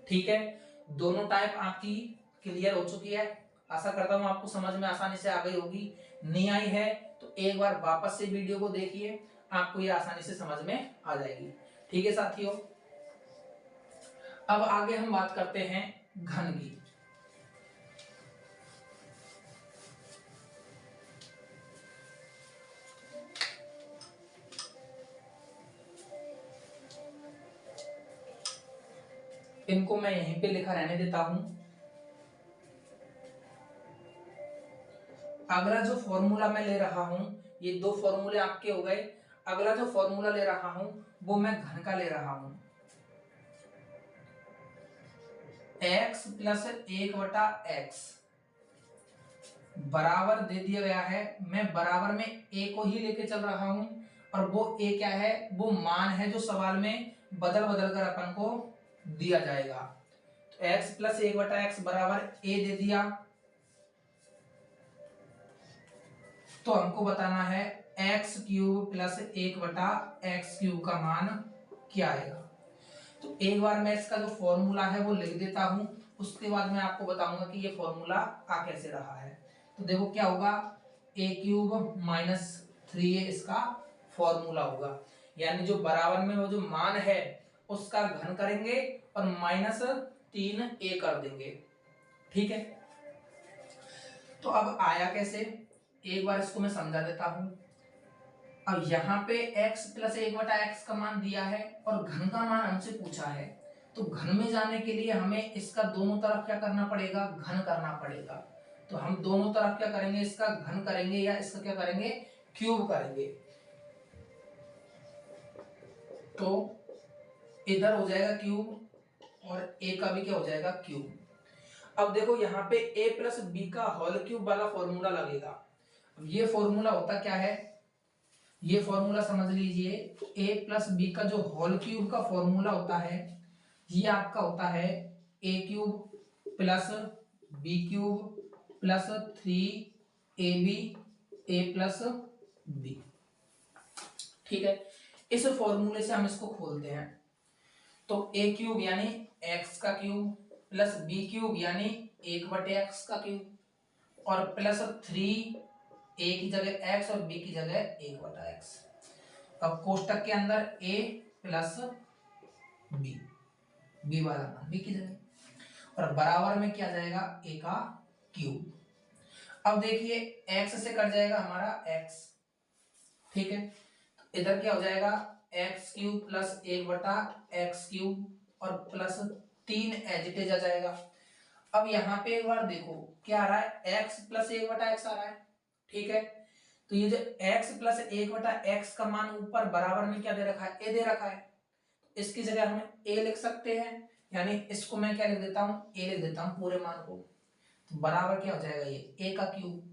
ठीक है, दोनों टाइप आपकी क्लियर हो चुकी है। आशा करता हूं आपको समझ में आसानी से आ गई होगी। नहीं आई है तो एक बार वापस से वीडियो को देखिए, आपको ये आसानी से समझ में आ जाएगी। ठीक है साथियों, अब आगे हम बात करते हैं घन की। इनको मैं यहीं पे लिखा रहने देता हूं। अगला जो फॉर्मूला मैं ले रहा हूं, ये 2 फॉर्मूले आपके हो गए। अगला जो फॉर्मूला ले रहा हूं वो मैं घन का ले रहा हूं। x प्लस 1/x बराबर दे दिया गया है, मैं बराबर में a को ही लेके चल रहा हूं और वो a क्या है, वो मान है जो सवाल में बदल बदल कर अपन को दिया जाएगा। तो x प्लस 1/x बराबर a दे दिया, तो हमको बताना है x cube plus 1/x cube का मान क्या आएगा। तो एक बार मैं इसका जो फॉर्मूला है वो लिख देता हूं, उसके बाद मैं आपको बताऊंगा कि ये फॉर्मूला आ कैसे रहा है। तो देखो क्या होगा, a क्यूब माइनस 3a इसका फॉर्मूला होगा, यानी जो बराबर में वो जो मान है उसका घन करेंगे और माइनस 3a कर देंगे। ठीक है, तो अब आया कैसे, एक बार इसको मैं समझा देता हूं। अब यहाँ पे x प्लस 1/x का मान दिया है और घन का मान हमसे पूछा है, तो घन में जाने के लिए हमें इसका दोनों तरफ क्या करना पड़ेगा, घन करना पड़ेगा। तो हम दोनों तरफ क्या करेंगे, इसका घन करेंगे या इसका क्या करेंगे, क्यूब करेंगे। तो इधर हो जाएगा क्यूब और a का भी क्या हो जाएगा, क्यूब। अब देखो यहाँ पे a प्लस बी का होल क्यूब वाला फॉर्मूला लगेगा। अब ये फॉर्मूला होता क्या है, ये फॉर्मूला समझ लीजिए, a प्लस बी का जो होल क्यूब का फॉर्मूला होता है ये आपका होता है a cube plus B cube plus 3ab a plus B. ठीक है, इस फॉर्मूले से हम इसको खोलते हैं। तो a क्यूब यानी x का क्यूब प्लस बी क्यूब यानी 1/x का क्यूब और प्लस 3 a की जगह x और b की जगह 1/x। अब कोष्टक के अंदर a प्लस b वाला मान b की जगह और बराबर में क्या जाएगा, a का क्यूब। अब देखिए x से कट जाएगा हमारा x, ठीक है, तो इधर क्या हो जाएगा, x cube plus 1/x cube और प्लस 3 एज इट इज आ जाएगा। अब यहाँ पे एक बार देखो क्या आ रहा है, x प्लस 1/x आ रहा है। ठीक है, तो ये जो x प्लस 1/x का मान ऊपर बराबर में क्या दे रखा है, a दे रखा है। इसकी जगह हम a लिख सकते हैं, यानी इसको मैं क्या लिख देता हूं, a लिख देता हूं पूरे मान को। तो बराबर क्या हो जाएगा, ये a का क्यूब।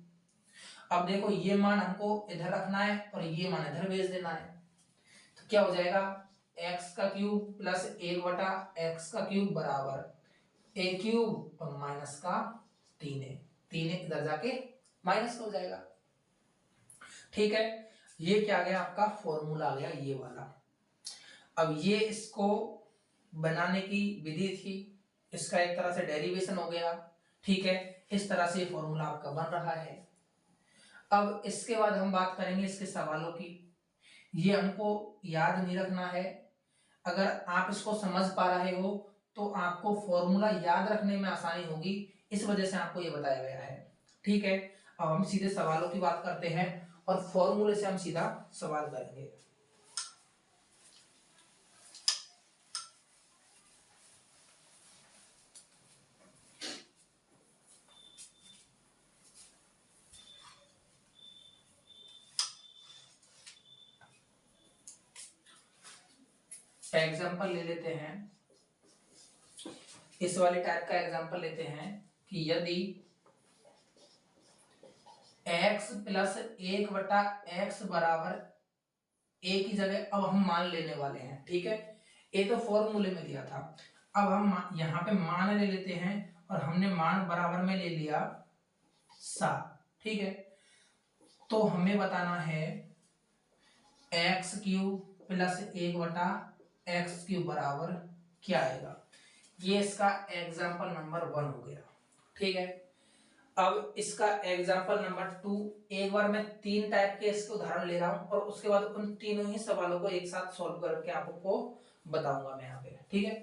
अब देखो ये मान हमको इधर रखना है और ये मान इधर भेज देना है, तो क्या हो जाएगा, x का क्यूब प्लस 1/x का क्यूब बराबर a क्यूब और माइनस का 3a इधर जाके माइनस हो जाएगा। ठीक है, ये क्या आ गया, आपका फॉर्मूला आ गया ये वाला। अब ये इसको बनाने की विधि थी, इसका एक तरह से डेरिवेशन हो गया। ठीक है, इस तरह से फॉर्मूला आपका बन रहा है। अब इसके बाद हम बात करेंगे इसके सवालों की। ये हमको याद नहीं रखना है, अगर आप इसको समझ पा रहे हो तो आपको फॉर्मूला याद रखने में आसानी होगी, इस वजह से आपको ये बताया गया है। ठीक है, अब हम सीधे सवालों की बात करते हैं और फॉर्मूले से हम सीधा सवाल करेंगे। एग्जाम्पल ले लेते हैं, इस वाले टाइप का एग्जाम्पल लेते हैं कि यदि x प्लस 1/x बराबर a की जगह अब हम मान लेने वाले हैं। ठीक है, a तो फॉर्मूले में दिया था, अब हम यहाँ पे मान ले लेते हैं और हमने मान बराबर में ले लिया 7। ठीक है, तो हमें बताना है x cube plus 1/x cube बराबर क्या आएगा। ये इसका एग्जाम्पल नंबर 1 हो गया। ठीक है, अब इसका एग्जाम्पल नंबर 2, एक बार मैं 3 टाइप के इसके उदाहरण ले रहा हूं और उसके बाद उन तीनों ही सवालों को एक साथ सॉल्व करके आपको बताऊंगा मैं यहाँ पे। ठीक है,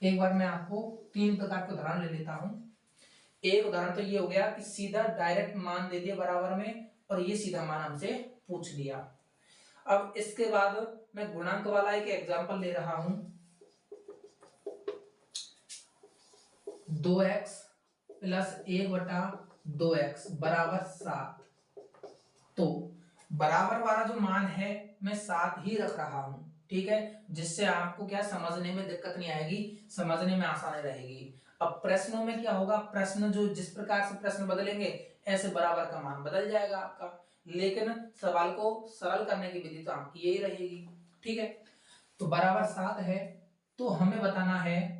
एक बार मैं आपको 3 प्रकार के उदाहरण ले लेता हूं। एक उदाहरण तो ये हो गया कि सीधा डायरेक्ट मान दे दिया बराबर में और ये सीधा मान हमसे पूछ लिया। अब इसके बाद मैं गुणांक वाला एक एग्जाम्पल ले रहा हूं, 2x प्लस 1/2x बराबर 7। तो बराबर वाला जो मान है मैं 7 ही रख रहा हूं। ठीक है, जिससे आपको क्या समझने में दिक्कत नहीं आएगी, समझने में आसानी रहेगी। अब प्रश्नों में क्या होगा, प्रश्न जो जिस प्रकार से प्रश्न बदलेंगे ऐसे बराबर का मान बदल जाएगा आपका, लेकिन सवाल को सरल करने की विधि तो आपकी यही रहेगी। ठीक है, तो बराबर 7 है तो हमें बताना है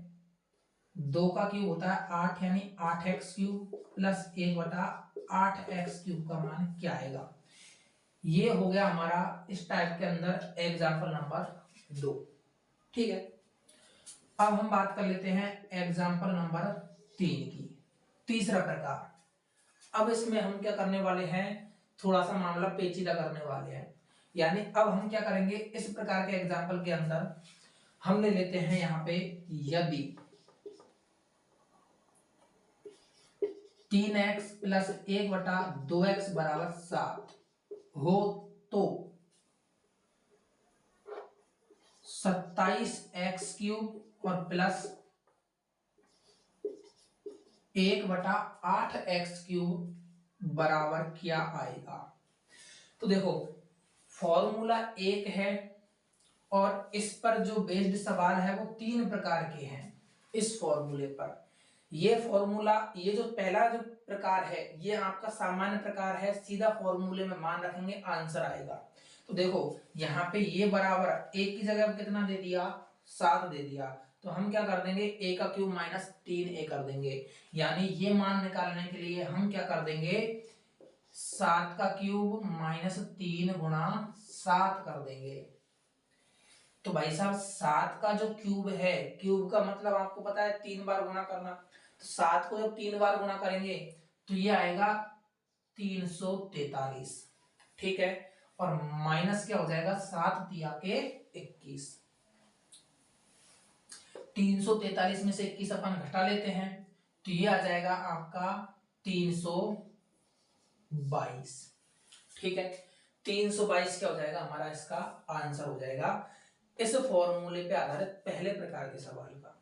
2 का क्यूब होता है 8, यानी 8x cube plus 1/8x cube का मान क्या आएगा। ये हो गया हमारा इस टाइप के अंदर एग्जाम्पल नंबर 2। ठीक है, अब हम बात कर लेते हैं एग्जाम्पल नंबर 3 की। तीसरा प्रकार। अब इसमें हम क्या करने वाले हैं, थोड़ा सा मामला पेचीदा करने वाले हैं। यानी अब हम क्या करेंगे, इस प्रकार के एग्जाम्पल के अंदर हम ले लेते हैं यहां पे, यदि 3x प्लस 1/2x बराबर 7 हो तो 27x क्यूब और प्लस 1/8x क्यूब बराबर क्या आएगा। तो देखो फॉर्मूला एक है और इस पर जो बेस्ड सवाल है वो 3 प्रकार के हैं। इस फॉर्मूले पर ये फॉर्मूला, ये जो पहला जो प्रकार है ये आपका सामान्य प्रकार है, सीधा फॉर्मूले में मान रखेंगे आंसर आएगा। तो देखो यहाँ पे ये बराबर एक की जगह कितना दे दिया, 7 दे दिया, तो हम क्या कर देंगे, a का क्यूब माइनस 3a कर देंगे। यानी ये मान निकालने के लिए हम क्या कर देंगे, 7 का क्यूब माइनस 3 गुणा 7 कर देंगे। तो भाई साहब 7 का जो क्यूब है, क्यूब का मतलब आपको पता है 3 बार गुणा करना, तो 7 को जब 3 बार गुणा करेंगे तो ये आएगा 343। ठीक है, और माइनस क्या हो जाएगा, 7 तिया के 21। 343 में से 21 अपन घटा लेते हैं तो ये आ जाएगा आपका 322। ठीक है, 322 क्या हो जाएगा हमारा, इसका आंसर हो जाएगा इस फॉर्मूले पे आधारित पहले प्रकार के सवाल का।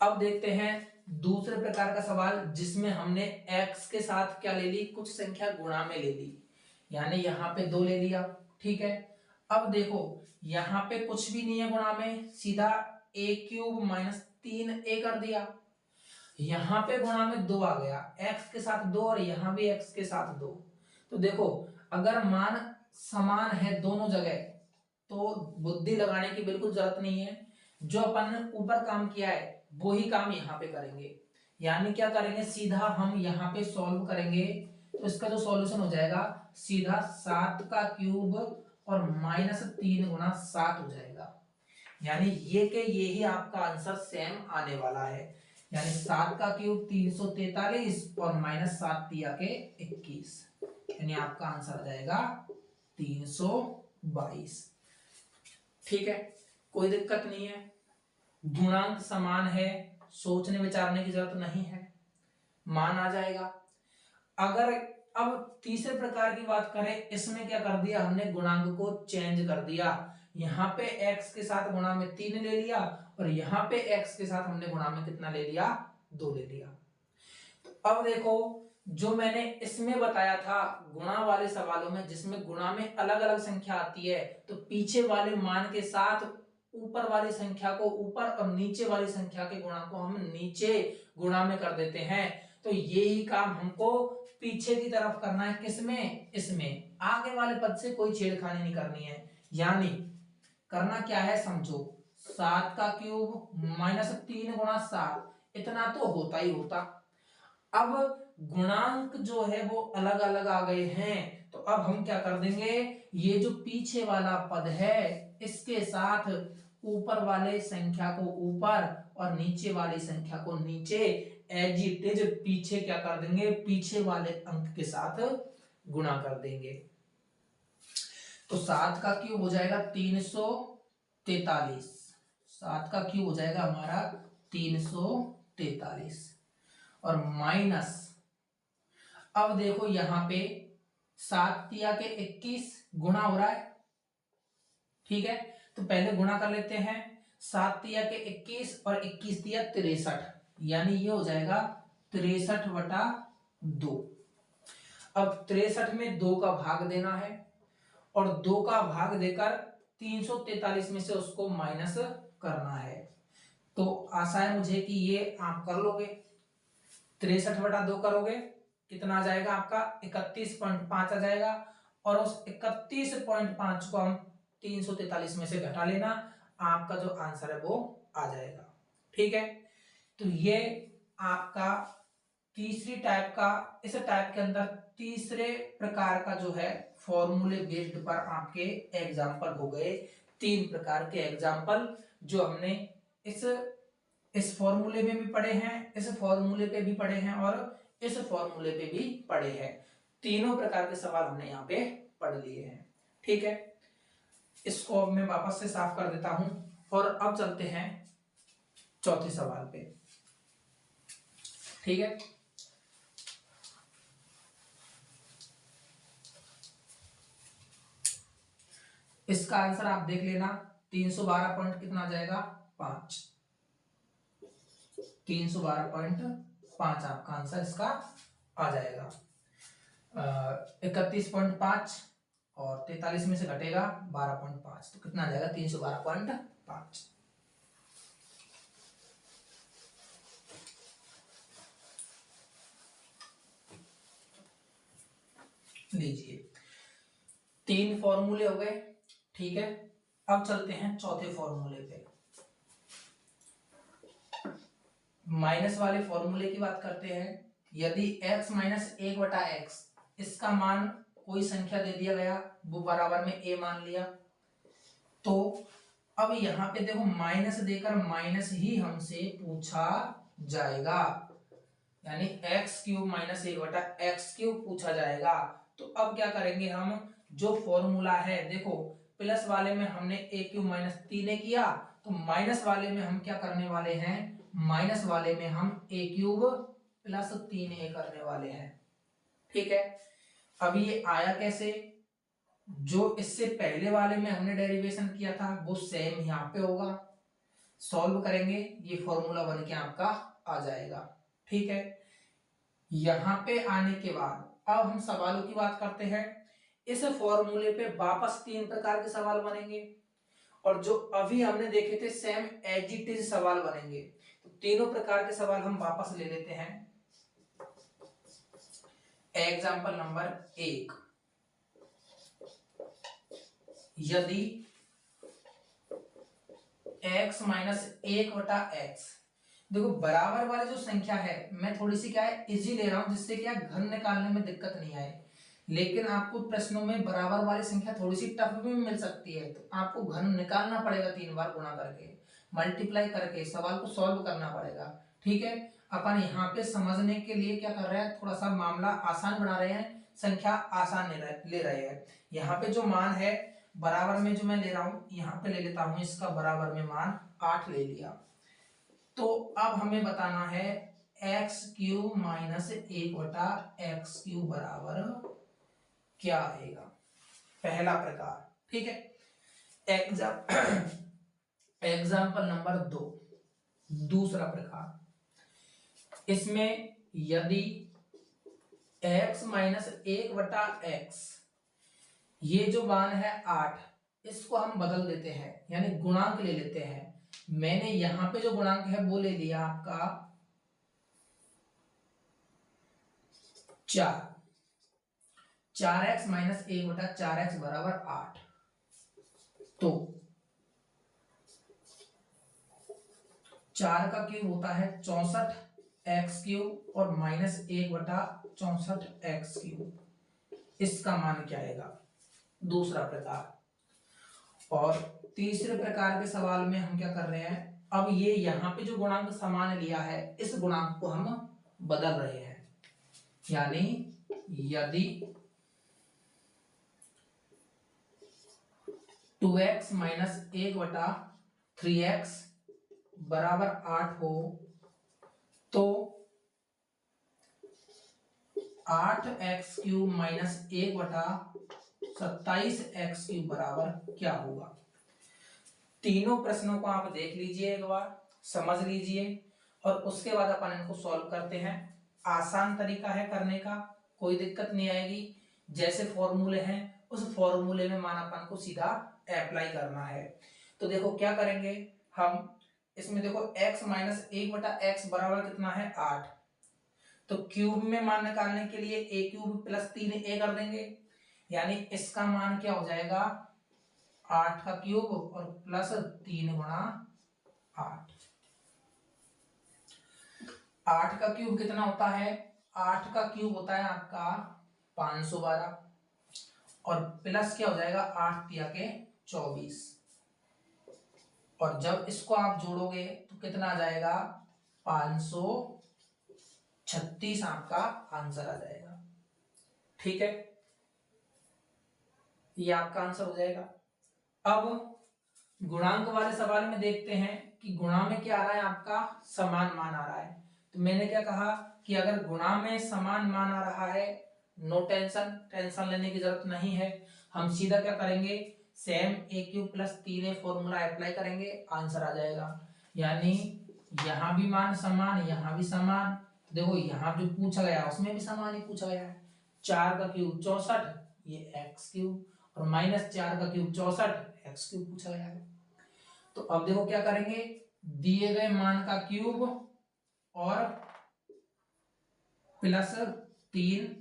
अब देखते हैं दूसरे प्रकार का सवाल, जिसमें हमने x के साथ क्या ले ली, कुछ संख्या गुणा में ले ली, यानी यहाँ पे 2 ले लिया। ठीक है, अब देखो यहाँ पे कुछ भी नहीं है गुणा में, सीधा a क्यूब माइनस 3a कर दिया। यहाँ पे गुणा में 2 आ गया, x के साथ 2 और यहाँ भी x के साथ 2। तो देखो अगर मान समान है दोनों जगह तो बुद्धि लगाने की बिल्कुल जरूरत नहीं है, जो अपन ने ऊपर काम किया है वो ही काम यहाँ पे करेंगे। यानी क्या करेंगे, सीधा हम यहाँ पे सॉल्व करेंगे तो इसका जो सॉल्यूशन हो जाएगा सीधा 7 का क्यूब और माइनस 3 गुणा 7 हो जाएगा। यानी ये के ये ही आपका आंसर सेम आने वाला है। यानी 7 का क्यूब 343 और माइनस 7 तिया के 21, यानी आपका आंसर आ जाएगा 322। ठीक है, कोई दिक्कत नहीं है, गुणांक समान है, सोचने विचारने की जरूरत नहीं है, मान आ जाएगा। अगर अब तीसरे प्रकार की बात करें, इसमें क्या कर दिया हमने, गुणांक को चेंज कर दिया। यहाँ पे x के साथ गुणा में 3 ले लिया और यहाँ पे x के साथ हमने गुणा में कितना ले लिया, 2 ले लिया। तो अब देखो जो मैंने इसमें बताया था गुणा वाले सवालों में, जिसमें गुणा में अलग अलग संख्या आती है, तो पीछे वाले मान के साथ ऊपर वाली संख्या को ऊपर और नीचे वाली संख्या के गुणा को हम नीचे गुणा में कर देते हैं। तो यही काम हमको पीछे की तरफ करना है, किसमें, इसमें आगे वाले पद से कोई छेड़खानी नहीं करनी है। यानी करना क्या है समझो, 7 का क्यूब माइनस 3 गुणा 7, इतना तो होता ही होता। अब गुणांक जो है वो अलग अलग आ गए हैं, तो अब हम क्या कर देंगे, ये जो पीछे वाला पद है इसके साथ ऊपर वाले संख्या को ऊपर और नीचे वाली संख्या को नीचे, एज इट इज पीछे क्या कर देंगे, पीछे वाले अंक के साथ गुणा कर देंगे। तो 7 का क्यूब हो जाएगा 343, 7 का क्यूब हो जाएगा हमारा 343 और माइनस, अब देखो यहां पे 7 तिया के 21 गुणा हो रहा है। ठीक है, तो पहले गुणा कर लेते हैं, 7 तिया के 21 और 21 तिया 63, यानी ये हो जाएगा 63/2। अब 63 में 2 का भाग देना है और 2 का भाग देकर 343 में से उसको माइनस करना है। तो आशा है मुझे कि ये आप कर लोगे। 63/2 करोगे कितना आ जाएगा आपका, 31.5 आ जाएगा, और उस 31.5 को हम 343 में से घटा लेना, आपका जो आंसर है वो आ जाएगा। ठीक है, तो ये आपका तीसरी टाइप का, इस टाइप के अंदर तीसरे प्रकार का जो है फॉर्मूले बेस्ड पर आपके एग्जाम्पल हो गए। 3 प्रकार के एग्जाम्पल जो हमने इस फॉर्मूले में भी पढ़े हैं, इस फॉर्मूले पे भी पढ़े हैं और इस फॉर्मूले पे भी पढ़े हैं। तीनों प्रकार के सवाल हमने यहाँ पे पढ़ लिए हैं। ठीक है, इसको अब मैं वापस से साफ कर देता हूं और अब चलते हैं चौथे सवाल पे। ठीक है, इसका आंसर आप देख लेना। 312 पॉइंट कितना आ जाएगा, 5। 312.5 आपका आंसर इसका आ जाएगा। 31.5 और 43 में से घटेगा 12.5, तो कितना आ जाएगा, 312.5। लीजिए, 3 फॉर्मूले हो गए। ठीक है, अब चलते हैं चौथे फॉर्मूले पे। माइनस वाले फॉर्मूले की बात करते हैं। यदि x माइनस 1/x, इसका मान कोई संख्या दे दिया गया, वो बराबर में a मान लिया, तो अब यहां पे देखो माइनस देकर माइनस ही हमसे पूछा जाएगा, यानी x³ माइनस 1/x³ पूछा जाएगा। तो अब क्या करेंगे हम, जो फॉर्मूला है देखो, प्लस वाले में हमने a³ माइनस 3a किया, तो माइनस वाले में हम क्या करने वाले हैं, माइनस वाले में हम a³ प्लस 3a करने वाले हैं। ठीक है, अब ये आया कैसे, जो इससे पहले वाले में हमने डेरिवेशन किया था वो सेम यहाँ पे होगा, सॉल्व करेंगे, ये फॉर्मूला बन के आपका आ जाएगा। ठीक है, यहां पे आने के बाद अब हम सवालों की बात करते हैं। इस फॉर्मूले पे वापस 3 प्रकार के सवाल बनेंगे और जो अभी हमने देखे थे सेम एज इट इज सवाल बनेंगे। तो तीनों प्रकार के सवाल हम वापस ले लेते हैं। एग्जाम्पल नंबर 1, यदि x माइनस 1/x, देखो बराबर वाली जो संख्या है, मैं थोड़ी सी क्या है इजी ले रहा हूं जिससे क्या घन निकालने में दिक्कत नहीं आए, लेकिन आपको प्रश्नों में बराबर वाली संख्या थोड़ी सी टफ भी मिल सकती है, तो आपको घन निकालना पड़ेगा, 3 बार गुणा करके मल्टीप्लाई करके सवाल को सॉल्व करना पड़ेगा। ठीक है, अपन यहाँ पे समझने के लिए क्या कर रहे हैं, थोड़ा सा मामला आसान बना रहे हैं, संख्या आसान ले रहे हैं। यहाँ पे जो मान है बराबर में जो मैं ले रहा हूं, यहाँ पे ले लेता हूं, इसका बराबर में मान 8 ले लिया। तो अब हमें बताना है x³ माइनस 1/x³ बराबर क्या आएगा, पहला प्रकार। ठीक है, एग्जाम्पल नंबर 2, दूसरा प्रकार, इसमें यदि x माइनस 1/x, ये जो मान है 8, इसको हम बदल देते हैं, यानी गुणांक ले लेते हैं। मैंने यहां पे जो गुणांक है वो ले लिया आपका 4, 4x माइनस 1/4x बराबर 8। तो 4 का क्यूब होता है 64x³ और माइनस 1/64x³, इसका मान क्या आएगा, दूसरा प्रकार। और तीसरे प्रकार के सवाल में हम क्या कर रहे हैं, अब ये यहां पे जो गुणांक समान लिया है, इस गुणांक को हम बदल रहे हैं, यानी यदि 2x माइनस 1/3x बराबर 8 हो, तो 8x³ माइनस 1/27x³ बराबर क्या होगा। तीनों प्रश्नों को आप देख लीजिए, एक बार समझ लीजिए और उसके बाद अपन इनको सॉल्व करते हैं। आसान तरीका है करने का, कोई दिक्कत नहीं आएगी। जैसे फॉर्मूले हैं उस फॉर्मूले में मान अपन को सीधा अप्लाई करना है। तो देखो क्या करेंगे हम, इसमें देखो x माइनस 1/x बराबर कितना है 8, तो क्यूब में मान निकालने के लिए a³ प्लस 3a कर देंगे, यानी इसका मान क्या हो जाएगा 8 का क्यूब और प्लस 3 गुणा 8। 8 का क्यूब कितना होता है? 8 का क्यूब होता है आपका 512 और प्लस क्या हो जाएगा 8 तिया के 24 और जब इसको आप जोड़ोगे तो कितना आ जाएगा 536 आपका आंसर आ जाएगा। ठीक है, ये आपका आंसर हो जाएगा। अब गुणांक वाले सवाल में देखते हैं कि गुणा में क्या आ रहा है, आपका समान मान आ रहा है। तो मैंने क्या कहा कि अगर गुणा में समान मान आ रहा है, नो टेंशन, टेंशन लेने की जरूरत नहीं है। हम सीधा क्या करेंगे, same A cube plus 3a formula apply करेंगे, आंसर आ जाएगा। यानी यहां भी मान समान, यहां भी समान। देखो यहां जो पूछा गया उसमें भी समान ही पूछा गया है। 4 का क्यूब 64, ये एक्स क्यूब, और -4 का क्यूब 64 एक्स क्यूब पूछा गया है। तो अब देखो क्या करेंगे, दिए गए मान का क्यूब और plus 3a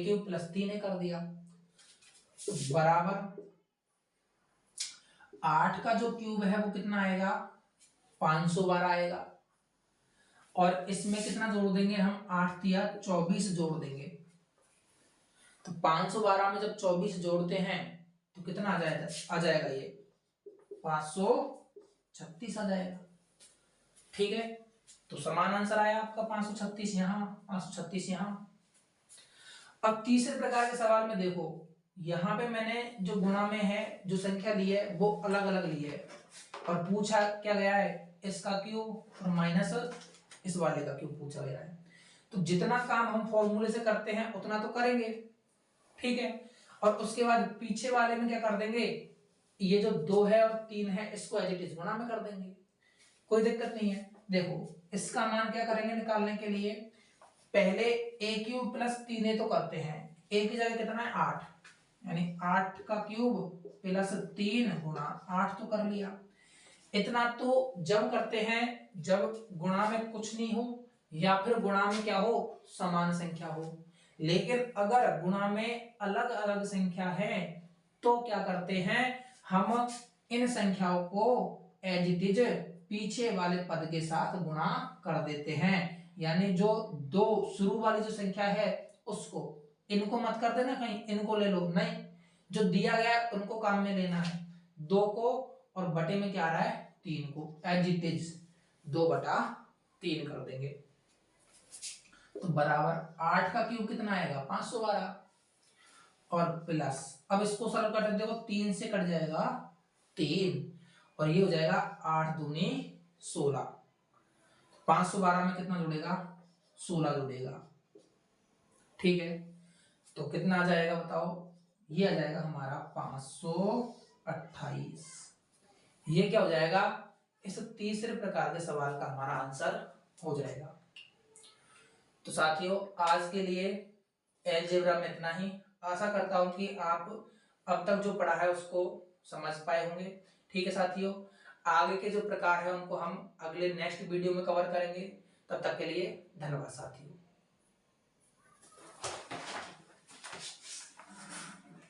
cube plus 3a कर दिया, तो बराबर 8 का जो क्यूब है वो कितना आएगा 512 आएगा और इसमें कितना जोड़ देंगे हम 8 तिया 24 जोड़ देंगे। तो 512 में जब 24 जोड़ते हैं तो कितना आ जाएगा ये 536 आ जाएगा। ठीक है, तो समान आंसर आया आपका 536 यहाँ, 536 यहाँ। अब तीसरे प्रकार के सवाल में देखो, यहाँ पे मैंने जो गुणा में है जो संख्या ली है वो अलग अलग ली है और पूछा क्या गया है इसका क्यूब और माइनस इस वाले का क्यूब पूछा गया है। तो जितना काम हम फॉर्मूले से करते हैं उतना तो करेंगे, ठीक है। और उसके बाद पीछे वाले में क्या कर देंगे, ये जो 2 है और 3 है इसको एज इट इज गुणा में कर देंगे, कोई दिक्कत नहीं है। देखो इसका मान क्या करेंगे निकालने के लिए, पहले a क्यूब प्लस 3a तो करते हैं, a की जगह कितना है 8, यानी 8 का क्यूब प्लस 3 गुणा 8 तो कर लिया। इतना तो जब करते हैं जब गुणा में कुछ नहीं हो या फिर गुणा में क्या हो समान संख्या हो। लेकिन अगर गुणा में अलग अलग संख्या है तो क्या करते हैं, हम इन संख्याओं को एज इट इज पीछे वाले पद के साथ गुणा कर देते हैं। यानी जो 2 शुरू वाली जो संख्या है उसको, इनको मत कर देना कहीं इनको ले लो, नहीं, जो दिया गया है उनको काम में लेना है। 2 को और बटे में क्या आ रहा है 3 को, एज इट इज 2/3 कर देंगे। तो बराबर 8 का क्यूब कितना आएगा 512 और प्लस, अब इसको सरल कर देखो 3 से कट जाएगा 3 और ये हो जाएगा 8 दूनी 16, 512 में कितना जुड़ेगा 16 जुड़ेगा। ठीक है, तो कितना आ जाएगा बताओ, ये आ जाएगा हमारा 528। ये क्या हो जाएगा, इस तीसरे प्रकार के सवाल का हमारा आंसर हो जाएगा। तो साथियों आज के लिए अलजेब्रा में इतना ही। आशा करता हूं कि आप अब तक जो पढ़ा है उसको समझ पाए होंगे। ठीक है साथियों, आगे के जो प्रकार है उनको हम अगले नेक्स्ट वीडियो में कवर करेंगे। तब तक के लिए धन्यवाद साथियों।